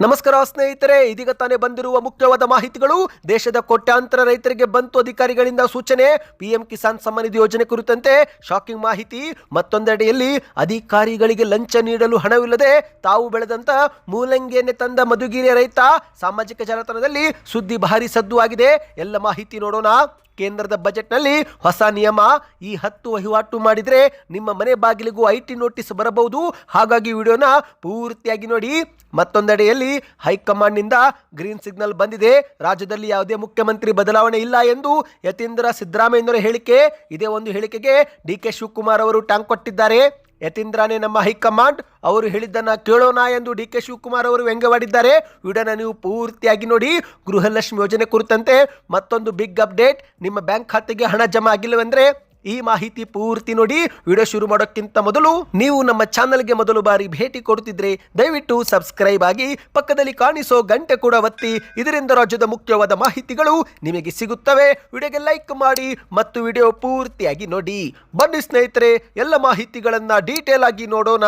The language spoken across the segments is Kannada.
ನಮಸ್ಕಾರ ಸ್ನೇಹಿತರೆ, ಇದೀಗ ತಾನೇ ಬಂದಿರುವ ಮುಖ್ಯವಾದ ಮಾಹಿತಿಗಳು. ದೇಶದ ಕೋಟ್ಯಾಂತರ ರೈತರಿಗೆ ಬಂತು ಅಧಿಕಾರಿಗಳಿಂದ ಸೂಚನೆ. ಪಿಎಂ ಕಿಸಾನ್ ಸಮ್ಮಾನ್ ನಿಧಿ ಯೋಜನೆ ಕುರಿತಂತೆ ಶಾಕಿಂಗ್ ಮಾಹಿತಿ. ಮತ್ತೊಂದೆಡೆಯಲ್ಲಿ ಅಧಿಕಾರಿಗಳಿಗೆ ಲಂಚ ನೀಡಲು ಹಣವಿಲ್ಲದೆ ತಾವು ಬೆಳೆದಂತ ಮೂಲಂಗಿಯನ್ನೇ ತಂದ ಮಧುಗಿರಿಯ ರೈತ. ಸಾಮಾಜಿಕ ಜಾಲತಾಣದಲ್ಲಿ ಸುದ್ದಿ ಭಾರಿ ಸದ್ದು ಆಗಿದೆ. ಎಲ್ಲ ಮಾಹಿತಿ ನೋಡೋಣ. ಕೇಂದ್ರದ ಬಜೆಟ್ನಲ್ಲಿ ಹೊಸ ನಿಯಮ. ಈ 10 ವಹಿವಾಟು ಮಾಡಿದರೆ ನಿಮ್ಮ ಮನೆ ಬಾಗಿಲಿಗೂ ಐಟಿ ನೋಟಿಸ್ ಬರಬಹುದು. ಹಾಗಾಗಿ ವಿಡಿಯೋನ ಪೂರ್ತಿಯಾಗಿ ನೋಡಿ. ಮತ್ತೊಂದೆಡೆಯಲ್ಲಿ ಹೈಕಮಾಂಡ್ನಿಂದ ಗ್ರೀನ್ ಸಿಗ್ನಲ್ ಬಂದಿದೆ. ರಾಜ್ಯದಲ್ಲಿ ಯಾವುದೇ ಮುಖ್ಯಮಂತ್ರಿ ಬದಲಾವಣೆ ಇಲ್ಲ ಎಂದು ಯತೀಂದ್ರ ಸಿದ್ದರಾಮಯ್ಯನವರ ಹೇಳಿಕೆ. ಇದೇ ಒಂದು ಹೇಳಿಕೆಗೆ ಡಿಕೆ ಶಿವಕುಮಾರ್ ಅವರು ಟಾಂಗ್ ಕೊಟ್ಟಿದ್ದಾರೆ. ಯತೀಂದ್ರನೇ ನಮ್ಮ ಹೈಕಮಾಂಡ್, ಅವರು ಹೇಳಿದ್ದನ್ನು ಕೇಳೋಣ ಎಂದು ಡಿಕೆ ಶಿವಕುಮಾರ್ ಅವರು ವ್ಯಂಗ್ಯವಾಡಿದ್ದಾರೆ. ವಿಡಿಯೋನ ನೀವು ಪೂರ್ತಿಯಾಗಿ ನೋಡಿ. ಗೃಹಲಕ್ಷ್ಮಿ ಯೋಜನೆ ಕುರಿತಂತೆ ಮತ್ತೊಂದು ಬಿಗ್ ಅಪ್ಡೇಟ್. ನಿಮ್ಮ ಬ್ಯಾಂಕ್ ಖಾತೆಗೆ ಹಣ ಜಮಾ ಆಗಿಲ್ಲವೆಂದರೆ ಈ ಮಾಹಿತಿ ಪೂರ್ತಿ ನೋಡಿ. ವಿಡಿಯೋ ಶುರು ಮಾಡೋಕ್ಕಿಂತ ಮೊದಲು ನೀವು ನಮ್ಮ ಚಾನಲ್ಗೆ ಮೊದಲು ಬಾರಿ ಭೇಟಿ ಕೊಡುತ್ತಿದ್ರೆ ದಯವಿಟ್ಟು ಸಬ್ಸ್ಕ್ರೈಬ್ ಆಗಿ, ಪಕ್ಕದಲ್ಲಿ ಕಾಣಿಸೋ ಗಂಟೆ ಕೂಡ ಒತ್ತಿ. ಇದರಿಂದ ರಾಜ್ಯದ ಮುಖ್ಯವಾದ ಮಾಹಿತಿಗಳು ನಿಮಗೆ ಸಿಗುತ್ತವೆ. ವಿಡಿಯೋಗೆ ಲೈಕ್ ಮಾಡಿ ಮತ್ತು ವಿಡಿಯೋ ಪೂರ್ತಿಯಾಗಿ ನೋಡಿ. ಬನ್ನಿ ಸ್ನೇಹಿತರೆ, ಎಲ್ಲ ಮಾಹಿತಿಗಳನ್ನ ಡೀಟೇಲ್ ಆಗಿ ನೋಡೋಣ.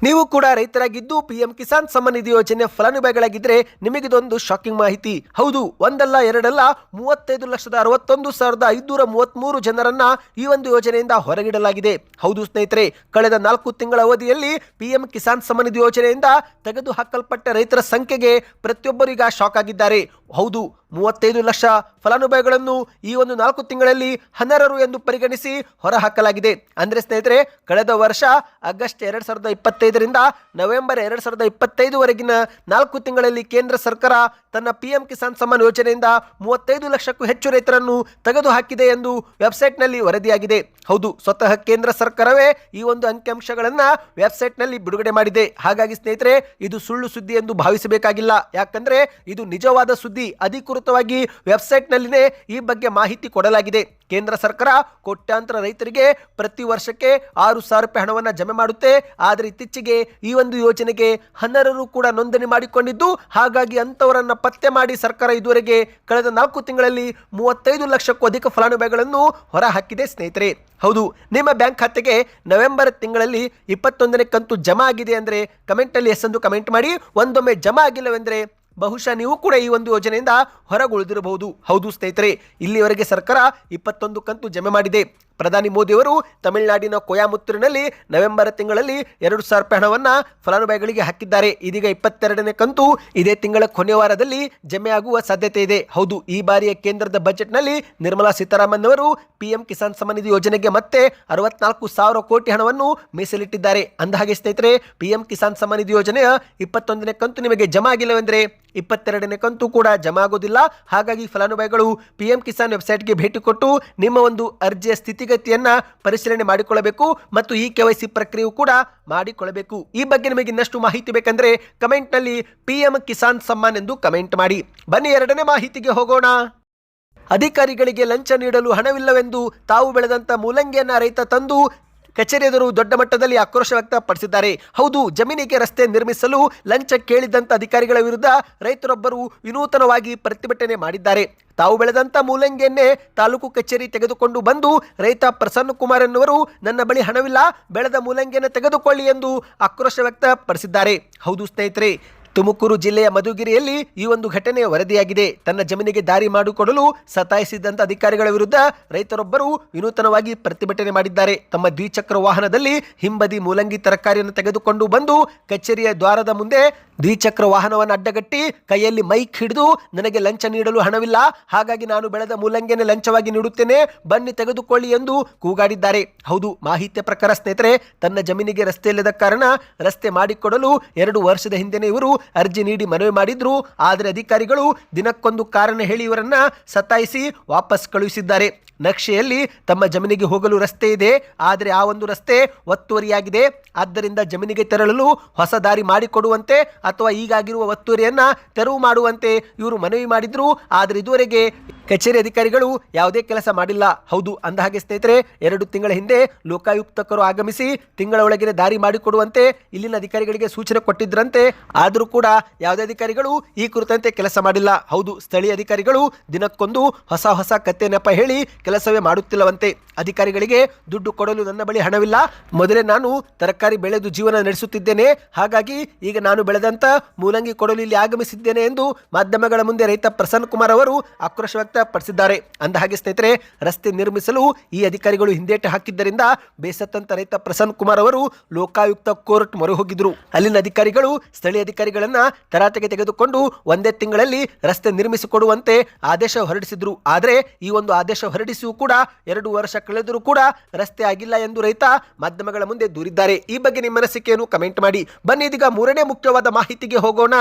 ನೀವು ಕೂಡ ರೈತರಾಗಿದ್ದು ಪಿಎಂ ಕಿಸಾನ್ ಸಮ್ಮಾನ್ ನಿಧಿ ಯೋಜನೆ ಫಲಾನುಭವಿಗಳಾಗಿದ್ದರೆ ನಿಮಗಿದೊಂದು ಶಾಕಿಂಗ್ ಮಾಹಿತಿ. ಹೌದು, ಒಂದಲ್ಲ ಎರಡಲ್ಲ, 35,61,533 ಜನರನ್ನ ಈ ಒಂದು ಯೋಜನೆಯಿಂದ ಹೊರಗಿಡಲಾಗಿದೆ. ಹೌದು ಸ್ನೇಹಿತರೆ, ಕಳೆದ 4 ತಿಂಗಳ ಅವಧಿಯಲ್ಲಿ ಪಿಎಂ ಕಿಸಾನ್ ಸಮ್ಮಾನ್ ನಿಧಿ ಯೋಜನೆಯಿಂದ ತೆಗೆದು ಹಾಕಲ್ಪಟ್ಟ ರೈತರ ಸಂಖ್ಯೆಗೆ ಪ್ರತಿಯೊಬ್ಬರಿಗ ಶಾಕ್ ಆಗಿದ್ದಾರೆ. ಹೌದು, 35 ಲಕ್ಷ ಫಲಾನುಭವಿಗಳನ್ನು ಈ ಒಂದು 4 ತಿಂಗಳಲ್ಲಿ ಅನರ್ಹರು ಎಂದು ಪರಿಗಣಿಸಿ ಹೊರಹಾಕಲಾಗಿದೆ. ಅಂದರೆ ಸ್ನೇಹಿತರೆ, ಕಳೆದ ವರ್ಷ ಆಗಸ್ಟ್ 2025ರಿಂದ ನವೆಂಬರ್ 2025ವರೆಗಿನ 4 ತಿಂಗಳಲ್ಲಿ ಕೇಂದ್ರ ಸರ್ಕಾರ ತನ್ನ ಪಿಎಂ ಕಿಸಾನ್ ಸಮ್ಮಾನ್ ಯೋಜನೆಯಿಂದ 35 ಲಕ್ಷಕ್ಕೂ ಹೆಚ್ಚು ರೈತರನ್ನು ತೆಗೆದುಹಾಕಿದೆ ಎಂದು ವೆಬ್ಸೈಟ್ನಲ್ಲಿ ವರದಿಯಾಗಿದೆ. ಹೌದು, ಸ್ವತಃ ಕೇಂದ್ರ ಸರ್ಕಾರವೇ ಈ ಒಂದು ಅಂಕಿಅಂಶಗಳನ್ನು ವೆಬ್ಸೈಟ್ನಲ್ಲಿ ಬಿಡುಗಡೆ ಮಾಡಿದೆ. ಹಾಗಾಗಿ ಸ್ನೇಹಿತರೆ, ಇದು ಸುಳ್ಳು ಸುದ್ದಿ ಎಂದು ಭಾವಿಸಬೇಕಾಗಿಲ್ಲ. ಯಾಕಂದ್ರೆ ಇದು ನಿಜವಾದ ಸುದ್ದಿ. ಅಧಿಕೃತವಾಗಿ ವೆಬ್ಸೈಟ್ನಲ್ಲಿನೇ ಈ ಬಗ್ಗೆ ಮಾಹಿತಿ ಕೊಡಲಾಗಿದೆ. ಕೇಂದ್ರ ಸರ್ಕಾರ ಕೋಟ್ಯಾಂತರ ರೈತರಿಗೆ ಪ್ರತಿ ವರ್ಷಕ್ಕೆ 6,000 ರೂಪಾಯಿ ಹಣವನ್ನು ಜಮೆ ಮಾಡುತ್ತೆ. ಆದರೆ ಇತ್ತೀಚೆಗೆ ಈ ಒಂದು ಯೋಜನೆಗೆ ಅನರ್ಹರು ಕೂಡ ನೋಂದಣಿ ಮಾಡಿಕೊಂಡಿದ್ದು, ಹಾಗಾಗಿ ಅಂತವರನ್ನ ಪತ್ತೆ ಮಾಡಿ ಸರ್ಕಾರ ಇದುವರೆಗೆ ಕಳೆದ 4 ತಿಂಗಳಲ್ಲಿ 35 ಲಕ್ಷಕ್ಕೂ ಅಧಿಕ ಫಲಾನುಭವಿಗಳನ್ನು ಹೊರ ಹಾಕಿದೆ ಸ್ನೇಹಿತರೆ. ಹೌದು, ನಿಮ್ಮ ಬ್ಯಾಂಕ್ ಖಾತೆಗೆ ನವೆಂಬರ್ ತಿಂಗಳಲ್ಲಿ 21ನೇ ಕಂತು ಜಮಾ ಆಗಿದೆ ಅಂದರೆ ಕಮೆಂಟಲ್ಲಿ ಎಸ್ ಎಂದು ಕಮೆಂಟ್ ಮಾಡಿ. ಒಂದೊಮ್ಮೆ ಜಮಾ ಆಗಿಲ್ಲವೆಂದರೆ ಬಹುಶಃ ನೀವು ಕೂಡ ಈ ಒಂದು ಯೋಜನೆಯಿಂದ ಹೊರಗುಳಿದಿರಬಹುದು. ಹೌದು ಸ್ನೇಹಿತರೆ, ಇಲ್ಲಿವರೆಗೆ ಸರ್ಕಾರ 21 ಕಂತು ಜಮೆ ಮಾಡಿದೆ. ಪ್ರಧಾನಿ ಮೋದಿಯವರು ತಮಿಳುನಾಡಿನ ಕೊಯಮತ್ತೂರಿನಲ್ಲಿ ನವೆಂಬರ್ ತಿಂಗಳಲ್ಲಿ 2,000 ರೂಪಾಯಿ ಹಣವನ್ನು ಫಲಾನುಭವಿಗಳಿಗೆ ಹಾಕಿದ್ದಾರೆ. ಇದೀಗ 22ನೇ ಕಂತು ಇದೇ ತಿಂಗಳ ಕೊನೆಯ ವಾರದಲ್ಲಿ ಜಮೆ ಆಗುವ ಸಾಧ್ಯತೆ ಇದೆ. ಹೌದು, ಈ ಬಾರಿಯ ಕೇಂದ್ರದ ಬಜೆಟ್ನಲ್ಲಿ ನಿರ್ಮಲಾ ಸೀತಾರಾಮನ್ ಅವರು ಪಿಎಂ ಕಿಸಾನ್ ಸಮ್ಮಾನ್ ನಿಧಿ ಯೋಜನೆಗೆ ಮತ್ತೆ 64,000 ಕೋಟಿ ಹಣವನ್ನು ಮೀಸಲಿಟ್ಟಿದ್ದಾರೆ. ಅಂದಹಾಗೆ ಸ್ನೇಹಿತರೆ, ಪಿಎಂ ಕಿಸಾನ್ ಸಮ್ಮಾನ್ ನಿಧಿ ಯೋಜನೆಯ 21ನೇ ಕಂತು ನಿಮಗೆ ಜಮಾ ಆಗಿಲ್ಲವೆಂದರೆ 22ನೇ ಕಂತು ಕೂಡ ಜಮಾ ಆಗೋದಿಲ್ಲ. ಹಾಗಾಗಿ ಫಲಾನುಭವಿಗಳು ಪಿಎಂ ಕಿಸಾನ್ ವೆಬ್ಸೈಟ್ಗೆ ಭೇಟಿ ಕೊಟ್ಟು ನಿಮ್ಮ ಒಂದು ಅರ್ಜಿಯ ಸ್ಥಿತಿಗತಿಯನ್ನ ಪರಿಶೀಲನೆ ಮಾಡಿಕೊಳ್ಳಬೇಕು ಮತ್ತು ಈ ಕೆವೈಸಿ ಪ್ರಕ್ರಿಯೆಯು ಕೂಡ ಮಾಡಿಕೊಳ್ಳಬೇಕು. ಈ ಬಗ್ಗೆ ನಿಮಗೆ ಇನ್ನಷ್ಟು ಮಾಹಿತಿ ಬೇಕಂದ್ರೆ ಕಮೆಂಟ್ನಲ್ಲಿ ಪಿಎಂ ಕಿಸಾನ್ ಸಮ್ಮಾನ್ ಎಂದು ಕಮೆಂಟ್ ಮಾಡಿ. ಬನ್ನಿ, ಎರಡನೇ ಮಾಹಿತಿಗೆ ಹೋಗೋಣ. ಅಧಿಕಾರಿಗಳಿಗೆ ಲಂಚ ನೀಡಲು ಹಣವಿಲ್ಲವೆಂದು ತಾವು ಬೆಳೆದಂತ ಮೂಲಂಗಿಯನ್ನ ರೈತ ತಂದು ಕಚೇರಿ ಎದುರು ದೊಡ್ಡ ಮಟ್ಟದಲ್ಲಿ ಆಕ್ರೋಶ ವ್ಯಕ್ತಪಡಿಸಿದ್ದಾರೆ. ಹೌದು, ಜಮೀನಿಗೆ ರಸ್ತೆ ನಿರ್ಮಿಸಲು ಲಂಚ ಕೇಳಿದಂತ ಅಧಿಕಾರಿಗಳ ವಿರುದ್ಧ ರೈತರೊಬ್ಬರು ವಿನೂತನವಾಗಿ ಪ್ರತಿಭಟನೆ ಮಾಡಿದ್ದಾರೆ. ತಾವು ಬೆಳೆದಂತ ಮೂಲಂಗಿಯನ್ನೇ ತಾಲೂಕು ಕಚೇರಿ ತೆಗೆದುಕೊಂಡು ಬಂದು ರೈತ ಪ್ರಸನ್ನ ಕುಮಾರ್ ಎನ್ನುವರು ನನ್ನ ಬಳಿ ಹಣವಿಲ್ಲ, ಬೆಳೆದ ಮೂಲಂಗಿಯನ್ನು ತೆಗೆದುಕೊಳ್ಳಿ ಎಂದು ಆಕ್ರೋಶ ವ್ಯಕ್ತಪಡಿಸಿದ್ದಾರೆ. ಹೌದು ಸ್ನೇಹಿತರೆ, ತುಮಕೂರು ಜಿಲ್ಲೆಯ ಮಧುಗಿರಿಯಲ್ಲಿ ಈ ಒಂದು ಘಟನೆ ವರದಿಯಾಗಿದೆ. ತನ್ನ ಜಮೀನಿಗೆ ದಾರಿ ಮಾಡಿಕೊಡಲು ಸತಾಯಿಸಿದಂತ ಅಧಿಕಾರಿಗಳ ವಿರುದ್ಧ ರೈತರೊಬ್ಬರು ವಿನೂತನವಾಗಿ ಪ್ರತಿಭಟನೆ ಮಾಡಿದ್ದಾರೆ. ತಮ್ಮ ದ್ವಿಚಕ್ರ ವಾಹನದಲ್ಲಿ ಹಿಂಬದಿ ಮೂಲಂಗಿ ತರಕಾರಿಯನ್ನು ತೆಗೆದುಕೊಂಡು ಬಂದು ಕಚೇರಿಯ ದ್ವಾರದ ಮುಂದೆ ದ್ವಿಚಕ್ರ ವಾಹನವನ್ನು ಅಡ್ಡಗಟ್ಟಿ ಕೈಯಲ್ಲಿ ಮೈಕ್ ಹಿಡಿದು ನನಗೆ ಲಂಚ ನೀಡಲು ಹಣವಿಲ್ಲ, ಹಾಗಾಗಿ ನಾನು ಬೆಳೆದ ಮೂಲಂಗಿಯನ್ನು ಲಂಚವಾಗಿ ನೀಡುತ್ತೇನೆ, ಬನ್ನಿ ತೆಗೆದುಕೊಳ್ಳಿ ಎಂದು ಕೂಗಾಡಿದ್ದಾರೆ. ಹೌದು, ಮಾಹಿತಿಯ ಪ್ರಕಾರ ಸ್ನೇಹಿತರೆ, ತನ್ನ ಜಮೀನಿಗೆ ರಸ್ತೆ ಇಲ್ಲದ ಕಾರಣ ರಸ್ತೆ ಮಾಡಿಕೊಡಲು 2 ವರ್ಷದ ಹಿಂದೆನೇ ಇವರು ಅರ್ಜಿ ನೀಡಿ ಮನವಿ ಮಾಡಿದ್ರು. ಆದರೆ ಅಧಿಕಾರಿಗಳು ದಿನಕ್ಕೊಂದು ಕಾರಣ ಹೇಳಿ ಇವರನ್ನ ಸತಾಯಿಸಿ ವಾಪಸ್ ಕಳುಹಿಸಿದ್ದಾರೆ. ನಕ್ಷೆಯಲ್ಲಿ ತಮ್ಮ ಜಮೀನಿಗೆ ಹೋಗಲು ರಸ್ತೆ ಇದೆ, ಆದರೆ ಆ ಒಂದು ರಸ್ತೆ ಒತ್ತುವರಿಯಾಗಿದೆ. ಆದ್ದರಿಂದ ಜಮೀನಿಗೆ ತೆರಳಲು ಹೊಸ ದಾರಿ ಮಾಡಿಕೊಡುವಂತೆ ಅಥವಾ ಈಗಾಗಿರುವ ಒತ್ತುವರಿಯನ್ನ ತೆರವು ಮಾಡುವಂತೆ ಇವರು ಮನವಿ ಮಾಡಿದ್ರು. ಆದರೆ ಇದುವರೆಗೆ ಕಚೇರಿ ಅಧಿಕಾರಿಗಳು ಯಾವುದೇ ಕೆಲಸ ಮಾಡಿಲ್ಲ. ಹೌದು, ಅಂದಹಾಗೆ ಸ್ನೇಹಿತರೆ, 2 ತಿಂಗಳ ಹಿಂದೆ ಲೋಕಾಯುಕ್ತರು ಆಗಮಿಸಿ ತಿಂಗಳ ಒಳಗೆ ದಾರಿ ಮಾಡಿಕೊಡುವಂತೆ ಇಲ್ಲಿನ ಅಧಿಕಾರಿಗಳಿಗೆ ಸೂಚನೆ ಕೊಟ್ಟಿದ್ರಂತೆ. ಆದರೂ ಕೂಡ ಯಾವುದೇ ಅಧಿಕಾರಿಗಳು ಈ ಕುರಿತಂತೆ ಕೆಲಸ ಮಾಡಿಲ್ಲ. ಹೌದು, ಸ್ಥಳೀಯ ಅಧಿಕಾರಿಗಳು ದಿನಕ್ಕೊಂದು ಹೊಸ ಕತ್ತೆ ನೆಪ ಹೇಳಿ ಕೆಲಸವೇ ಮಾಡುತ್ತಿಲ್ಲವಂತೆ. ಅಧಿಕಾರಿಗಳಿಗೆ ದುಡ್ಡು ಕೊಡಲು ನನ್ನ ಬಳಿ ಹಣವಿಲ್ಲ, ಮೊದಲೇ ನಾನು ತರಕಾರಿ ಬೆಳೆದು ಜೀವನ ನಡೆಸುತ್ತಿದ್ದೇನೆ, ಹಾಗಾಗಿ ಈಗ ನಾನು ಬೆಳೆದಂತ ಮೂಲಂಗಿ ಕೊಡಲು ಇಲ್ಲಿ ಆಗಮಿಸಿದ್ದೇನೆ ಎಂದು ಮಾಧ್ಯಮಗಳ ಮುಂದೆ ರೈತ ಪ್ರಸನ್ನ ಕುಮಾರ್ ಅವರು ಆಕ್ರೋಶ ವ್ಯಕ್ತಪಡಿಸಿದ್ದಾರೆ. ಅಂದಹಾಗೆ ಸ್ನೇಹಿತರೆ, ರಸ್ತೆ ನಿರ್ಮಿಸಲು ಈ ಅಧಿಕಾರಿಗಳು ಹಿಂದೇಟು ಹಾಕಿದ್ದರಿಂದ ಬೇಸತ್ತಂತ ರೈತ ಪ್ರಸನ್ನ ಕುಮಾರ್ ಅವರು ಲೋಕಾಯುಕ್ತ ಕೋರ್ಟ್ ಮೊರೆ ಹೋಗಿದ್ರು. ಅಲ್ಲಿನ ಅಧಿಕಾರಿಗಳು ಸ್ಥಳೀಯ ಅಧಿಕಾರಿಗಳನ್ನ ತರಾಟೆಗೆ ತೆಗೆದುಕೊಂಡು ಒಂದೇ ತಿಂಗಳಲ್ಲಿ ರಸ್ತೆ ನಿರ್ಮಿಸಿಕೊಡುವಂತೆ ಆದೇಶ ಹೊರಡಿಸಿದ್ರು. ಆದರೆ ಈ ಒಂದು ಆದೇಶ ಹೊರಡಿಸಿಯೂ ಕೂಡ 2 ವರ್ಷ ಕಳೆದರೂ ಕೂಡ ರಸ್ತೆ ಆಗಿಲ್ಲ ಎಂದು ರೈತ ಮಾಧ್ಯಮಗಳ ಮುಂದೆ ದೂರಿದ್ದಾರೆ. ಈ ಬಗ್ಗೆ ನಿಮ್ಮ ಅನಿಸಿಕೆಯನ್ನು ಕಮೆಂಟ್ ಮಾಡಿ. ಬನ್ನಿ ಇದೀಗ 3ನೇ ಮುಖ್ಯವಾದ ಮಾಹಿತಿಗೆ ಹೋಗೋಣ.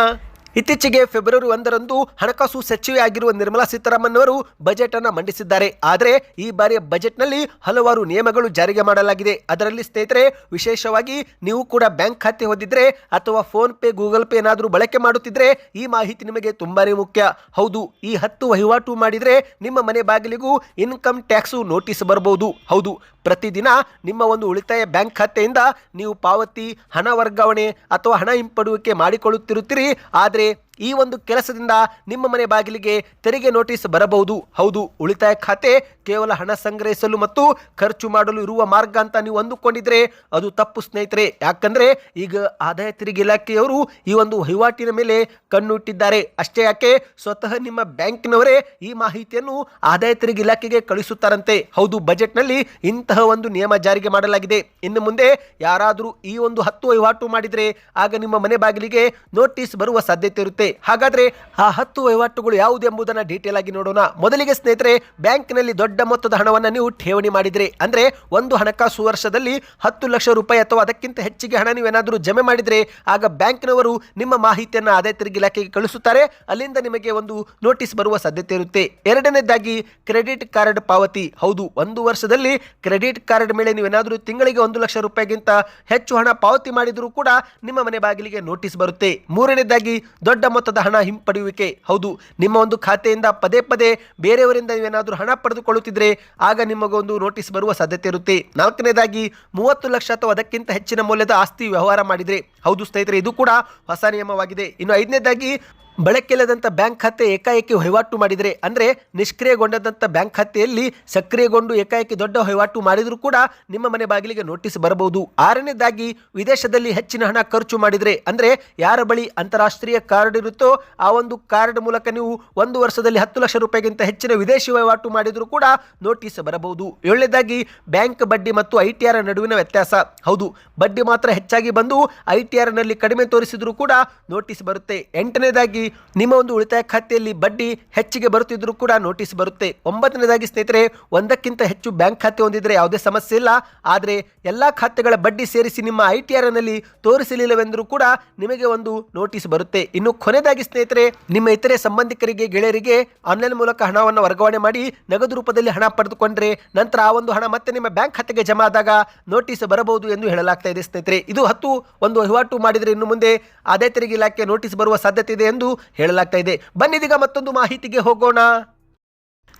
ಇತ್ತೀಚೆಗೆ ಫೆಬ್ರವರಿ 1ರಂದು ಹಣಕಾಸು ಸಚಿವೆ ಆಗಿರುವ ನಿರ್ಮಲಾ ಸೀತಾರಾಮನ್ ಅವರು ಬಜೆಟ್ ಅನ್ನು ಮಂಡಿಸಿದ್ದಾರೆ. ಆದರೆ ಈ ಬಾರಿಯ ಬಜೆಟ್ನಲ್ಲಿ ಹಲವಾರು ನಿಯಮಗಳು ಜಾರಿಗೆ ಮಾಡಲಾಗಿದೆ. ಅದರಲ್ಲಿ ಸ್ನೇಹಿತರೆ, ವಿಶೇಷವಾಗಿ ನೀವು ಕೂಡ ಬ್ಯಾಂಕ್ ಖಾತೆ ಹೊಂದಿದ್ರೆ ಅಥವಾ ಫೋನ್ ಪೇ, ಗೂಗಲ್ ಪೇ ಏನಾದರೂ ಬಳಕೆ ಮಾಡುತ್ತಿದ್ರೆ ಈ ಮಾಹಿತಿ ನಿಮಗೆ ತುಂಬಾನೇ ಮುಖ್ಯ. ಹೌದು, ಈ 10 ವಹಿವಾಟು ಮಾಡಿದ್ರೆ ನಿಮ್ಮ ಮನೆ ಬಾಗಿಲಿಗೂ ಇನ್ಕಮ್ ಟ್ಯಾಕ್ಸ್ ನೋಟಿಸ್ ಬರಬಹುದು. ಹೌದು, ಪ್ರತಿದಿನ ನಿಮ್ಮ ಒಂದು ಉಳಿತಾಯ ಬ್ಯಾಂಕ್ ಖಾತೆಯಿಂದ ನೀವು ಪಾವತಿ, ಹಣ ವರ್ಗಾವಣೆ ಅಥವಾ ಹಣ ಹಿಂಪಡೆಯುವಿಕೆ ಮಾಡಿಕೊಳ್ಳುತ್ತಿರುತ್ತೀರಿ. ಆದರೆ ಈ ಒಂದು ಕೆಲಸದಿಂದ ನಿಮ್ಮ ಮನೆ ಬಾಗಿಲಿಗೆ ತೆರಿಗೆ ನೋಟಿಸ್ ಬರಬಹುದು. ಹೌದು, ಉಳಿತಾಯ ಖಾತೆ ಕೇವಲ ಹಣ ಸಂಗ್ರಹಿಸಲು ಮತ್ತು ಖರ್ಚು ಮಾಡಲು ಇರುವ ಮಾರ್ಗ ಅಂತ ನೀವು ಅಂದುಕೊಂಡಿದ್ರೆ ಅದು ತಪ್ಪು ಸ್ನೇಹಿತರೆ. ಯಾಕಂದ್ರೆ ಈಗ ಆದಾಯ ತೆರಿಗೆ ಇಲಾಖೆಯವರು ಈ ಒಂದು ವಹಿವಾಟಿನ ಮೇಲೆ ಕಣ್ಣು ಇಟ್ಟಿದ್ದಾರೆ. ಅಷ್ಟೇ ಯಾಕೆ, ಸ್ವತಃ ನಿಮ್ಮ ಬ್ಯಾಂಕಿನವರೇ ಈ ಮಾಹಿತಿಯನ್ನು ಆದಾಯ ತೆರಿಗೆ ಇಲಾಖೆಗೆ ಕಳಿಸುತ್ತಾರಂತೆ. ಹೌದು, ಬಜೆಟ್ನಲ್ಲಿ ಇಂತಹ ಒಂದು ನಿಯಮ ಜಾರಿಗೆ ಮಾಡಲಾಗಿದೆ. ಇನ್ನು ಮುಂದೆ ಯಾರಾದರೂ ಈ ಒಂದು 10 ವಹಿವಾಟು ಮಾಡಿದ್ರೆ ಆಗ ನಿಮ್ಮ ಮನೆ ಬಾಗಿಲಿಗೆ ನೋಟಿಸ್ ಬರುವ ಸಾಧ್ಯತೆ ಇರುತ್ತೆ. ಹಾಗಾದ್ರೆ ಆ 10 ವಹಿವಾಟುಗಳು ಯಾವುದು ಎಂಬುದನ್ನು ಡೀಟೇಲ್ ಆಗಿ ನೋಡೋಣ. ಮೊದಲಿಗೆ ಸ್ನೇಹಿತರೆ, ಬ್ಯಾಂಕ್ನಲ್ಲಿ ದೊಡ್ಡ ಮೊತ್ತದ ಹಣವನ್ನು ನೀವು ಠೇವಣಿ ಮಾಡಿದ್ರೆ, ಅಂದ್ರೆ ಒಂದು ಹಣಕಾಸು ವರ್ಷದಲ್ಲಿ 10 ಲಕ್ಷ ರೂಪಾಯಿ ಅಥವಾ ಅದಕ್ಕಿಂತ ಹೆಚ್ಚಿಗೆ ಹಣ ನೀವೇನಾದರೂ ಜಮೆ ಮಾಡಿದ್ರೆ ಆಗ ಬ್ಯಾಂಕ್ನವರು ನಿಮ್ಮ ಮಾಹಿತಿಯನ್ನು ಆದಾಯ ತೆರಿಗೆ ಇಲಾಖೆಗೆ ಕಳಿಸುತ್ತಾರೆ. ಅಲ್ಲಿಂದ ನಿಮಗೆ ಒಂದು ನೋಟಿಸ್ ಬರುವ ಸಾಧ್ಯತೆ ಇರುತ್ತೆ. ಎರಡನೇದಾಗಿ ಕ್ರೆಡಿಟ್ ಕಾರ್ಡ್ ಪಾವತಿ. ಹೌದು, ಒಂದು ವರ್ಷದಲ್ಲಿ ಕ್ರೆಡಿಟ್ ಕಾರ್ಡ್ ಮೇಲೆ ನೀವೇನಾದರೂ ತಿಂಗಳಿಗೆ 1 ಲಕ್ಷ ರೂಪಾಯಿಗಿಂತ ಹೆಚ್ಚು ಹಣ ಪಾವತಿ ಮಾಡಿದರೂ ಕೂಡ ನಿಮ್ಮ ಮನೆ ಬಾಗಿಲಿಗೆ ನೋಟಿಸ್ ಬರುತ್ತೆ. ಮೂರನೇದಾಗಿ ದೊಡ್ಡ ಮೊತ್ತದ ಹಣ ಹಿಂಪಡೆಯುವಿಕೆ. ಹೌದು, ನಿಮ್ಮ ಒಂದು ಖಾತೆಯಿಂದ ಪದೇ ಪದೇ ಬೇರೆಯವರಿಂದ ನೀವೇನಾದರೂ ಹಣ ಪಡೆದುಕೊಳ್ಳುತ್ತಿದ್ರೆ ಆಗ ನಿಮಗೊಂದು ನೋಟಿಸ್ ಬರುವ ಸಾಧ್ಯತೆ ಇರುತ್ತೆ. ನಾಲ್ಕನೇದಾಗಿ 30 ಲಕ್ಷ ಅಥವಾ ಅದಕ್ಕಿಂತ ಹೆಚ್ಚಿನ ಮೌಲ್ಯದ ಆಸ್ತಿ ವ್ಯವಹಾರ ಮಾಡಿದ್ರೆ. ಹೌದು ಸ್ನೇಹಿತರೆ, ಇದು ಕೂಡ ಹೊಸ ನಿಯಮವಾಗಿದೆ. ಇನ್ನು 5ನೇದಾಗಿ ಬಳಕೆಯಿಲ್ಲದಂಥ ಬ್ಯಾಂಕ್ ಖಾತೆ ಏಕಾಏಕಿ ವಹಿವಾಟು ಮಾಡಿದರೆ, ಅಂದರೆ ನಿಷ್ಕ್ರಿಯಗೊಂಡಂಥ ಬ್ಯಾಂಕ್ ಖಾತೆಯಲ್ಲಿ ಸಕ್ರಿಯಗೊಂಡು ಏಕಾಏಕಿ ದೊಡ್ಡ ವಹಿವಾಟು ಮಾಡಿದರೂ ಕೂಡ ನಿಮ್ಮ ಮನೆ ಬಾಗಿಲಿಗೆ ನೋಟಿಸ್ ಬರಬಹುದು. 6ನೇದಾಗಿ ವಿದೇಶದಲ್ಲಿ ಹೆಚ್ಚಿನ ಹಣ ಖರ್ಚು ಮಾಡಿದರೆ, ಅಂದರೆ ಯಾರ ಬಳಿ ಅಂತಾರಾಷ್ಟ್ರೀಯ ಕಾರ್ಡ್ ಇರುತ್ತೋ ಆ ಒಂದು ಕಾರ್ಡ್ ಮೂಲಕ ನೀವು ಒಂದು ವರ್ಷದಲ್ಲಿ 10 ಲಕ್ಷ ರೂಪಾಯಿಗಿಂತ ಹೆಚ್ಚಿನ ವಿದೇಶಿ ವಹಿವಾಟು ಮಾಡಿದರೂ ಕೂಡ ನೋಟಿಸ್ ಬರಬಹುದು. 7ನೇದಾಗಿ ಬ್ಯಾಂಕ್ ಬಡ್ಡಿ ಮತ್ತು ITR ನಡುವಿನ ವ್ಯತ್ಯಾಸ. ಹೌದು, ಬಡ್ಡಿ ಮಾತ್ರ ಹೆಚ್ಚಾಗಿ ಬಂದು ITR ನಲ್ಲಿ ಕಡಿಮೆ ತೋರಿಸಿದರೂ ಕೂಡ ನೋಟಿಸ್ ಬರುತ್ತೆ. 8ನೇದಾಗಿ ನಿಮ್ಮ ಒಂದು ಉಳಿತಾಯ ಖಾತೆಯಲ್ಲಿ ಬಡ್ಡಿ ಹೆಚ್ಚಿಗೆ ಬರುತ್ತಿದ್ರೂ ಕೂಡ ನೋಟಿಸ್ ಬರುತ್ತೆ. 9ನೇದಾಗಿ ಸ್ನೇಹಿತರೆ, ಒಂದಕ್ಕಿಂತ ಹೆಚ್ಚು ಬ್ಯಾಂಕ್ ಖಾತೆ ಹೊಂದಿದ್ರೆ ಯಾವುದೇ ಸಮಸ್ಯೆ ಇಲ್ಲ, ಆದರೆ ಎಲ್ಲಾ ಖಾತೆಗಳ ಬಡ್ಡಿ ಸೇರಿಸಿ ನಿಮ್ಮ ITR ನಲ್ಲಿ ತೋರಿಸಲಿಲ್ಲವೆಂದರೂ ಕೂಡ ನಿಮಗೆ ಒಂದು ನೋಟಿಸ್ ಬರುತ್ತೆ. ಇನ್ನು ಕೊನೆಯದಾಗಿ ಸ್ನೇಹಿತರೆ, ನಿಮ್ಮ ಇತರೆ ಸಂಬಂಧಿಕರಿಗೆ, ಗೆಳೆಯರಿಗೆ ಆನ್ಲೈನ್ ಮೂಲಕ ಹಣವನ್ನು ವರ್ಗಾವಣೆ ಮಾಡಿ ನಗದು ರೂಪದಲ್ಲಿ ಹಣ ಪಡೆದುಕೊಂಡ್ರೆ ನಂತರ ಆ ಒಂದು ಹಣ ಮತ್ತೆ ನಿಮ್ಮ ಬ್ಯಾಂಕ್ ಖಾತೆಗೆ ಜಮಾ ಆದಾಗ ನೋಟಿಸ್ ಬರಬಹುದು ಎಂದು ಹೇಳಲಾಗ್ತಾ ಇದೆ ಸ್ನೇಹಿತರೆ. ಇದು 10 ಒಂದು ವಹಿವಾಟು ಮಾಡಿದರೆ ಇನ್ನು ಮುಂದೆ ಆದಾಯ ತೆರಿಗೆ ಇಲಾಖೆ ನೋಟಿಸ್ ಬರುವ ಸಾಧ್ಯತೆ ಇದೆ ಎಂದು ಹೇಳಲಾಗ್ತಾ ಇದೆ. ಬನ್ನಿದೀಗ ಮತ್ತೊಂದು ಮಾಹಿತಿಗೆ ಹೋಗೋಣ.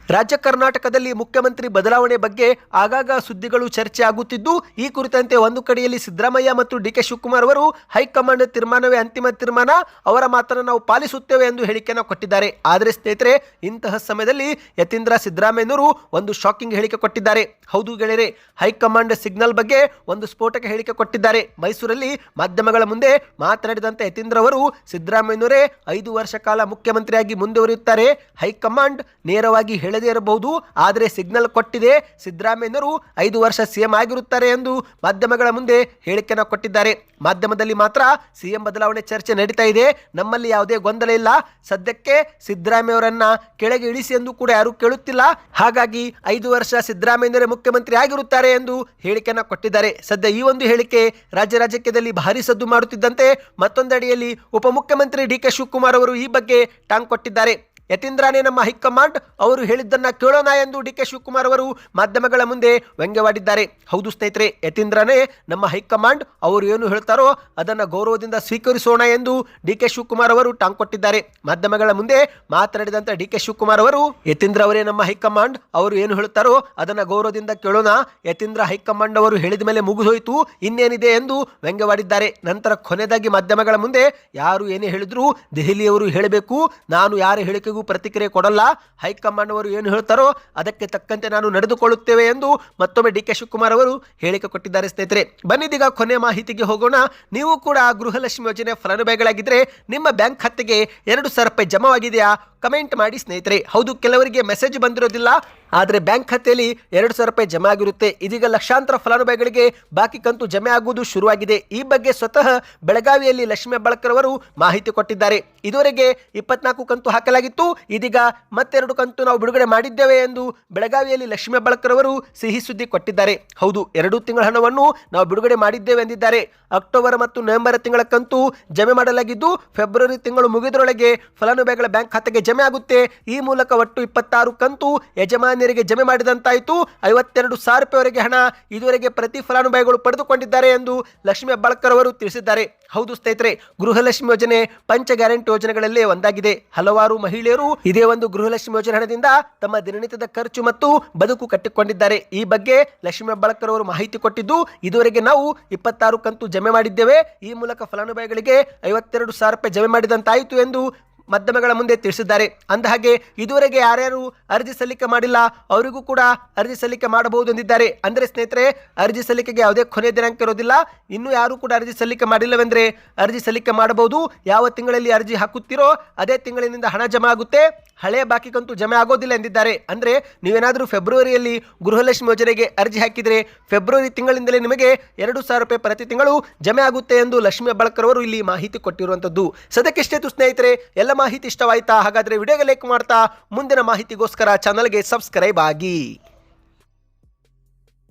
ರಾಜ್ಯ ಕರ್ನಾಟಕದಲ್ಲಿ ಮುಖ್ಯಮಂತ್ರಿ ಬದಲಾವಣೆ ಬಗ್ಗೆ ಆಗಾಗ ಸುದ್ದಿಗಳು ಚರ್ಚೆ ಆಗುತ್ತಿದ್ದು, ಈ ಕುರಿತಂತೆ ಒಂದು ಕಡೆಯಲ್ಲಿ ಸಿದ್ದರಾಮಯ್ಯ ಮತ್ತು DK ಶಿವಕುಮಾರ್ ಅವರು ಹೈಕಮಾಂಡ್ ತೀರ್ಮಾನವೇ ಅಂತಿಮ ತೀರ್ಮಾನ, ಅವರ ಮಾತನ್ನು ನಾವು ಪಾಲಿಸುತ್ತೇವೆ ಎಂದು ಹೇಳಿಕೆಯನ್ನು ಕೊಟ್ಟಿದ್ದಾರೆ. ಆದರೆ ಸ್ನೇಹಿತರೆ, ಇಂತಹ ಸಮಯದಲ್ಲಿ ಯತೀಂದ್ರ ಸಿದ್ದರಾಮಯ್ಯನವರು ಒಂದು ಶಾಕಿಂಗ್ ಹೇಳಿಕೆ ಕೊಟ್ಟಿದ್ದಾರೆ. ಹೌದು ಗೆಳೆಯರೆ, ಹೈಕಮಾಂಡ್ ಸಿಗ್ನಲ್ ಬಗ್ಗೆ ಒಂದು ಸ್ಫೋಟಕ ಹೇಳಿಕೆ ಕೊಟ್ಟಿದ್ದಾರೆ. ಮೈಸೂರಲ್ಲಿ ಮಾಧ್ಯಮಗಳ ಮುಂದೆ ಮಾತನಾಡಿದಂತ ಯತೀಂದ್ರ ಅವರು, ಸಿದ್ದರಾಮಯ್ಯನವರೇ 5 ವರ್ಷ ಕಾಲ ಮುಖ್ಯಮಂತ್ರಿಯಾಗಿ ಮುಂದುವರಿಯುತ್ತಾರೆ, ಹೈಕಮಾಂಡ್ ನೇರವಾಗಿ ಹೇಳದೇ ಇರಬಹುದು, ಆದರೆ ಸಿಗ್ನಲ್ ಕೊಟ್ಟಿದೆ, ಸಿದ್ದರಾಮಯ್ಯನವರು 5 ವರ್ಷ CM ಆಗಿರುತ್ತಾರೆ ಎಂದು ಮಾಧ್ಯಮಗಳ ಮುಂದೆ ಹೇಳಿಕೆಯನ್ನು ಕೊಟ್ಟಿದ್ದಾರೆ. ಮಾಧ್ಯಮದಲ್ಲಿ ಮಾತ್ರ CM ಬದಲಾವಣೆ ಚರ್ಚೆ ನಡೀತಾ ಇದೆ, ನಮ್ಮಲ್ಲಿ ಯಾವುದೇ ಗೊಂದಲ ಇಲ್ಲ, ಸದ್ಯಕ್ಕೆ ಸಿದ್ದರಾಮಯ್ಯವರನ್ನ ಕೆಳಗೆ ಇಳಿಸಿ ಎಂದು ಕೂಡ ಯಾರು ಕೇಳುತ್ತಿಲ್ಲ, ಹಾಗಾಗಿ 5 ವರ್ಷ ಸಿದ್ದರಾಮಯ್ಯನವರೇ ಮುಖ್ಯಮಂತ್ರಿ ಆಗಿರುತ್ತಾರೆ ಎಂದು ಹೇಳಿಕೆಯನ್ನು ಕೊಟ್ಟಿದ್ದಾರೆ. ಸದ್ಯ ಈ ಒಂದು ಹೇಳಿಕೆ ರಾಜ್ಯದಲ್ಲಿ ಭಾರಿ ಸದ್ದು ಮಾಡುತ್ತಿದ್ದಂತೆ ಮತ್ತೊಂದೆಡೆಯಲ್ಲಿ ಉಪಮುಖ್ಯಮಂತ್ರಿ DK ಶಿವಕುಮಾರ್ ಅವರು ಈ ಬಗ್ಗೆ ಟಾಂಗ್ ಕೊಟ್ಟಿದ್ದಾರೆ. ಯತೀಂದ್ರನೇ ನಮ್ಮ ಹೈಕಮಾಂಡ್, ಅವರು ಹೇಳಿದ್ದನ್ನ ಕೇಳೋಣ ಎಂದು ಡಿ.ಕೆ. ಶಿವಕುಮಾರ್ ಅವರು ಮಾಧ್ಯಮಗಳ ಮುಂದೆ ವ್ಯಂಗ್ಯವಾಡಿದ್ದಾರೆ. ಹೌದು ಸ್ನೇಹಿತರೆ, ಯತೀಂದ್ರನೇ ನಮ್ಮ ಹೈಕಮಾಂಡ್, ಅವರು ಏನು ಹೇಳ್ತಾರೋ ಅದನ್ನ ಗೌರವದಿಂದ ಸ್ವೀಕರಿಸೋಣ ಎಂದು ಡಿ.ಕೆ. ಶಿವಕುಮಾರ್ ಅವರು ಟಾಂಗ್ ಕೊಟ್ಟಿದ್ದಾರೆ. ಮಾಧ್ಯಮಗಳ ಮುಂದೆ ಮಾತನಾಡಿದಂತ ಡಿ.ಕೆ. ಶಿವಕುಮಾರ್ ಅವರು, ಯತೀಂದ್ರ ಅವರೇ ನಮ್ಮ ಹೈಕಮಾಂಡ್, ಅವರು ಏನು ಹೇಳ್ತಾರೋ ಅದನ್ನ ಗೌರವದಿಂದ ಕೇಳೋಣ. ಯತೀಂದ್ರ ಹೈಕಮಾಂಡ್ ಅವರು ಹೇಳಿದ ಮೇಲೆ ಮುಗಿದೋಯ್ತು, ಇನ್ನೇನಿದೆ ಎಂದು ವ್ಯಂಗ್ಯವಾಡಿದ್ದಾರೆ. ನಂತರ ಕೊನೆಯದಾಗಿ ಮಾಧ್ಯಮಗಳ ಮುಂದೆ ಯಾರು ಏನೇ ಹೇಳಿದ್ರು ದೆಹಲಿಯವರು ಹೇಳಬೇಕು, ನಾನು ಯಾರ ಹೇಳಿಕೆಗೂ ಪ್ರತಿಕ್ರಿಯೆ ಕೊಡಲ್ಲ, ಹೈಕಮಾಂಡ್ ಅವರು ಏನು ಹೇಳ್ತಾರೋ ಅದಕ್ಕೆ ತಕ್ಕಂತೆ ನಾನು ನಡೆದುಕೊಳ್ಳುತ್ತೇವೆ ಎಂದು ಮತ್ತೊಮ್ಮೆ ಡಿ.ಕೆ. ಶಿವಕುಮಾರ್ ಅವರು ಹೇಳಿಕೆ ಕೊಟ್ಟಿದ್ದಾರೆ. ಸ್ನೇಹಿತರೆ, ಬನ್ನಿದೀಗ ಕೊನೆಯ ಮಾಹಿತಿಗೆ ಹೋಗೋಣ. ನೀವು ಕೂಡ ಗೃಹಲಕ್ಷ್ಮಿ ಯೋಜನೆ ಫಲಾನುಭವಿಗಳಾಗಿದ್ದರೆ ನಿಮ್ಮ ಬ್ಯಾಂಕ್ ಖಾತೆಗೆ 2,000 ರೂಪಾಯಿ ಜಮಾವಾಗಿದೆಯಾ? ಕಮೆಂಟ್ ಮಾಡಿ ಸ್ನೇಹಿತರೆ. ಹೌದು, ಕೆಲವರಿಗೆ ಮೆಸೇಜ್ ಬಂದಿರೋದಿಲ್ಲ, ಆದರೆ ಬ್ಯಾಂಕ್ ಖಾತೆಯಲ್ಲಿ 2,000 ರೂಪಾಯಿ ಜಮಾ ಆಗಿರುತ್ತೆ. ಇದೀಗ ಲಕ್ಷಾಂತರ ಫಲಾನುಭವಿಗಳಿಗೆ ಬಾಕಿ ಕಂತು ಜಮೆ ಆಗುವುದು ಶುರುವಾಗಿದೆ. ಈ ಬಗ್ಗೆ ಸ್ವತಃ ಬೆಳಗಾವಿಯಲ್ಲಿ ಲಕ್ಷ್ಮೀ ಹೆಬ್ಬಾಳ್ಕರ್ ಅವರು ಮಾಹಿತಿ ಕೊಟ್ಟಿದ್ದಾರೆ. ಇದುವರೆಗೆ 24 ಕಂತು ಹಾಕಲಾಗಿತ್ತು, ಇದೀಗ ಮತ್ತೆರಡು ಕಂತು ನಾವು ಬಿಡುಗಡೆ ಮಾಡಿದ್ದೇವೆ ಎಂದು ಬೆಳಗಾವಿಯಲ್ಲಿ ಲಕ್ಷ್ಮೀ ಹೆಬ್ಬಾಳ್ಕರ್ ಅವರು ಸಿಹಿ ಸುದ್ದಿ ಕೊಟ್ಟಿದ್ದಾರೆ. ಹೌದು, 2 ತಿಂಗಳ ಹಣವನ್ನು ನಾವು ಬಿಡುಗಡೆ ಮಾಡಿದ್ದೇವೆ ಎಂದಿದ್ದಾರೆ. ಅಕ್ಟೋಬರ್ ಮತ್ತು ನವೆಂಬರ್ ತಿಂಗಳ ಕಂತು ಜಮೆ ಮಾಡಲಾಗಿದ್ದು, ಫೆಬ್ರವರಿ ತಿಂಗಳು ಮುಗಿದರೊಳಗೆ ಫಲಾನುಭವಿಗಳ ಬ್ಯಾಂಕ್ ಖಾತೆಗೆ ಜಮೆ ಆಗುತ್ತೆ. ಈ ಮೂಲಕ ಒಟ್ಟು 26 ಕಂತು ಯಜಮಾನಿಯರಿಗೆ ಜಮೆ ಮಾಡಿದಂತಾಯಿತು. 52,000 ರೂಪಾಯಿವರೆಗೆ ಹಣ ಇದುವರೆಗೆ ಪ್ರತಿ ಫಲಾನುಭವಿಗಳು ಪಡೆದುಕೊಂಡಿದ್ದಾರೆ ಎಂದು ಲಕ್ಷ್ಮೀ ಹೆಬ್ಬಾಳ್ಕರ್ ಅವರು ತಿಳಿಸಿದ್ದಾರೆ. ಹೌದು ಸ್ನೇಹಿತರೆ, ಗೃಹಲಕ್ಷ್ಮಿ ಯೋಜನೆ ಪಂಚ ಗ್ಯಾರಂಟಿ ಯೋಜನೆಗಳಲ್ಲೇ ಒಂದಾಗಿದೆ. ಹಲವಾರು ಮಹಿಳೆಯರು ಇದೇ ಒಂದು ಗೃಹಲಕ್ಷ್ಮಿ ಯೋಜನೆ ಹಣದಿಂದ ತಮ್ಮ ದಿನನಿತ್ಯದ ಖರ್ಚು ಮತ್ತು ಬದುಕು ಕಟ್ಟಿಕೊಂಡಿದ್ದಾರೆ. ಈ ಬಗ್ಗೆ ಲಕ್ಷ್ಮೀ ಹೆಬ್ಬಾಳ್ಕರ್ ಅವರು ಮಾಹಿತಿ ಕೊಟ್ಟಿದ್ದು, ಇದುವರೆಗೆ ನಾವು 26 ಕಂತು ಜಮೆ ಮಾಡಿದ್ದೇವೆ. ಈ ಮೂಲಕ ಫಲಾನುಭವಿಗಳಿಗೆ 52,000 ರೂಪಾಯಿ ಜಮೆ ಮಾಡಿದಂತಾಯಿತು ಎಂದು ಮಾಧ್ಯಮಗಳ ಮುಂದೆ ತಿಳಿಸಿದ್ದಾರೆ. ಅಂದಹಾಗೆ ಇದುವರೆಗೆ ಯಾರ್ಯಾರು ಅರ್ಜಿ ಸಲ್ಲಿಕೆ ಮಾಡಿಲ್ಲ ಅವರಿಗೂ ಕೂಡ ಅರ್ಜಿ ಸಲ್ಲಿಕೆ ಮಾಡಬಹುದು ಎಂದಿದ್ದಾರೆ. ಅಂದರೆ ಸ್ನೇಹಿತರೆ, ಅರ್ಜಿ ಸಲ್ಲಿಕೆಗೆ ಯಾವುದೇ ಕೊನೆ ದಿನಾಂಕ ಇರೋದಿಲ್ಲ. ಇನ್ನೂ ಯಾರು ಕೂಡ ಅರ್ಜಿ ಸಲ್ಲಿಕೆ ಮಾಡಿಲ್ಲವೆಂದರೆ ಅರ್ಜಿ ಸಲ್ಲಿಕೆ ಮಾಡಬಹುದು. ಯಾವ ತಿಂಗಳಲ್ಲಿ ಅರ್ಜಿ ಹಾಕುತ್ತೀರೋ ಅದೇ ತಿಂಗಳಿನಿಂದ ಹಣ ಜಮಾ ಆಗುತ್ತೆ, ಹಳೆಯ ಬಾಕಿ ಕಂತು ಜಮೆ ಆಗೋದಿಲ್ಲ ಎಂದಿದ್ದಾರೆ. ಅಂದರೆ ನೀವೇನಾದರೂ ಫೆಬ್ರವರಿಯಲ್ಲಿ ಗೃಹಲಕ್ಷ್ಮಿ ಯೋಜನೆಗೆ ಅರ್ಜಿ ಹಾಕಿದರೆ ಫೆಬ್ರವರಿ ತಿಂಗಳಿಂದಲೇ ನಿಮಗೆ 2,000 ರೂಪಾಯಿ ಪ್ರತಿ ತಿಂಗಳು ಜಮೆ ಆಗುತ್ತೆ ಎಂದು ಲಕ್ಷ್ಮೀ ಹೆಬ್ಬಾಳ್ಕರ್ ಅವರು ಇಲ್ಲಿ ಮಾಹಿತಿ ಕೊಟ್ಟಿರುವಂಥದ್ದು. ಸದ್ಯಕ್ಕಿಷ್ಟೇತು ಸ್ನೇಹಿತರೆ, ಎಲ್ಲ ಮಾಹಿತಿ ಇಷ್ಟವಾಯ್ತಾ? ಹಾಗಾದರೆ ವಿಡಿಯೋಗೆ ಲೈಕ್ ಮಾಡ್ತಾ ಮುಂದಿನ ಮಾಹಿತಿಗೋಸ್ಕರ ಚಾನಲ್ಗೆ ಸಬ್ಸ್ಕ್ರೈಬ್ ಆಗಿ.